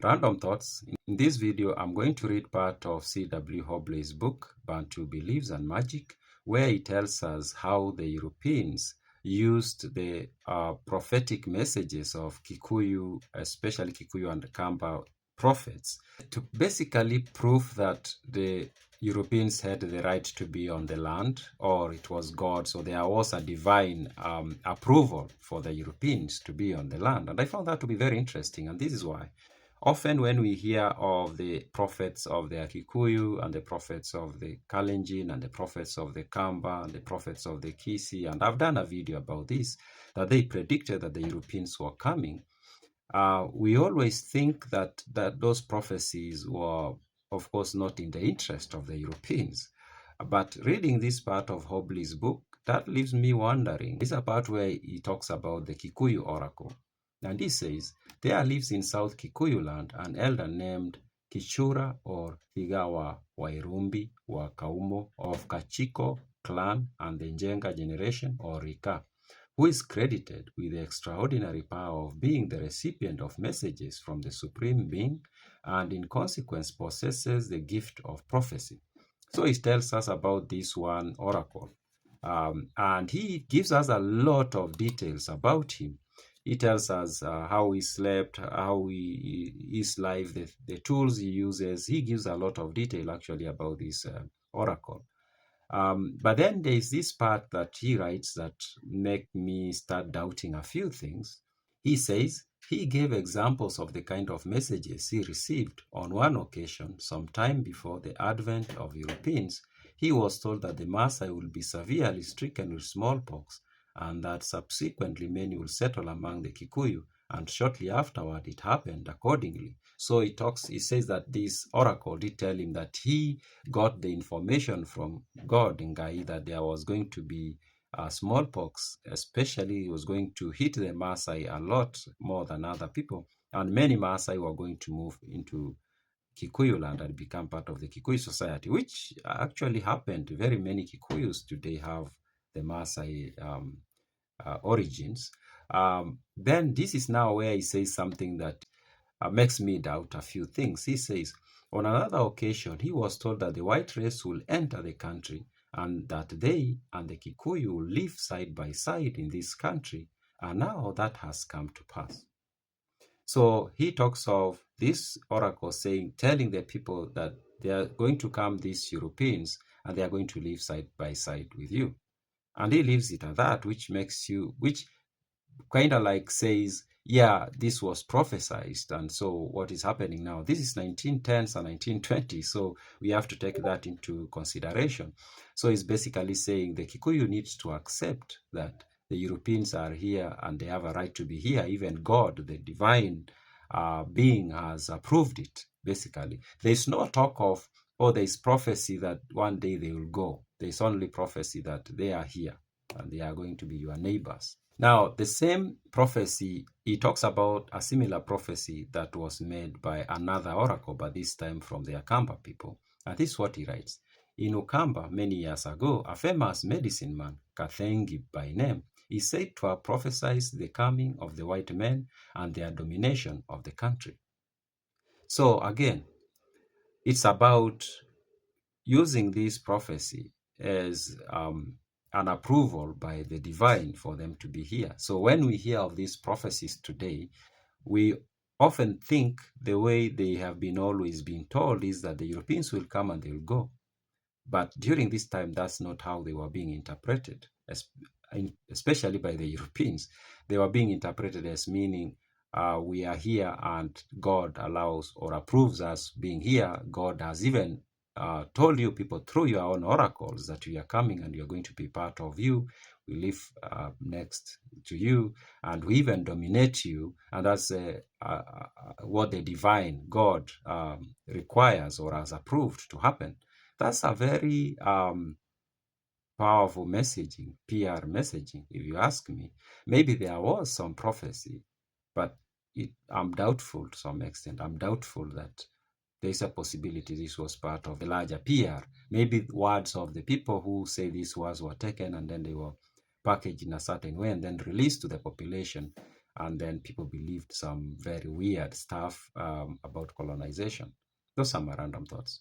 Random thoughts. In this video, I'm going to read part of C.W. Hobley's book, Bantu Beliefs and Magic, where he tells us how the Europeans used the prophetic messages of Kikuyu, especially Kikuyu and Akamba prophets, to basically prove that the Europeans had the right to be on the land, or it was God. So there was a divine approval for the Europeans to be on the land. And I found that to be very interesting. And this is why often when we hear of the prophets of the Akikuyu and the prophets of the Kalenjin and the prophets of the Kamba and the prophets of the Kisi, and I've done a video about this, that they predicted that the Europeans were coming, we always think that those prophecies were, of course, not in the interest of the Europeans. But reading this part of Hobley's book, that leaves me wondering. This is a part where he talks about the Kikuyu oracle. And he says, there lives in South Kikuyu land an elder named Kichura or Higawa Wairumbi wa Kaumo of Kachiko clan and the Njenga generation or Rika, who is credited with the extraordinary power of being the recipient of messages from the Supreme Being and in consequence possesses the gift of prophecy. So he tells us about this one oracle. And he gives us a lot of details about him. He tells us how he slept, how his life, the tools he uses. He gives a lot of detail actually about this oracle. But then there is this part that he writes that make me start doubting a few things. He says he gave examples of the kind of messages he received on one occasion, some time before the advent of Europeans. He was told that the Maasai will be severely stricken with smallpox and that subsequently many will settle among the Kikuyu, and shortly afterward it happened accordingly. So he says that this oracle did tell him that he got the information from God Ngai that there was going to be smallpox, especially it was going to hit the Maasai a lot more than other people, and many Maasai were going to move into Kikuyu land and become part of the Kikuyu society, which actually happened. Very many Kikuyus today have the Maasai origins. Then this is now where he says something that makes me doubt a few things. He says, on another occasion, he was told that the white race will enter the country and that they and the Kikuyu will live side by side in this country, and now that has come to pass. So he talks of this oracle telling the people that they are going to come, these Europeans, and they are going to live side by side with you. And he leaves it at that, which kind of like says, yeah, this was prophesied. And so what is happening now? This is 1910s and 1920s. So we have to take that into consideration. So he's basically saying the Kikuyu needs to accept that the Europeans are here and they have a right to be here. Even God, the divine being, has approved it, basically. There's no talk of, there's prophecy that one day they will go. There's only prophecy that they are here and they are going to be your neighbors. Now, the same prophecy, he talks about a similar prophecy that was made by another oracle, but this time from the Akamba people. And this is what he writes. In Ukamba, many years ago, a famous medicine man, Kathengi by name, is said to have prophesied the coming of the white men and their domination of the country. So again, it's about using this prophecy as an approval by the divine for them to be here. So when we hear of these prophecies today, we often think the way they have been always been told is that the Europeans will come and they will go. But during this time, that's not how they were being interpreted, especially by the Europeans. They were being interpreted as meaning we are here and God allows or approves us being here. God has even told you people through your own oracles that we are coming and you're going to be part of you. We live next to you and we even dominate you. And that's what the divine God requires or has approved to happen. That's a very powerful messaging, PR messaging, if you ask me. Maybe there was some prophecy, but I'm doubtful to some extent. I'm doubtful that there's a possibility this was part of the larger PR. Maybe words of the people who say these words were taken and then they were packaged in a certain way and then released to the population and then people believed some very weird stuff about colonization. Those are my random thoughts.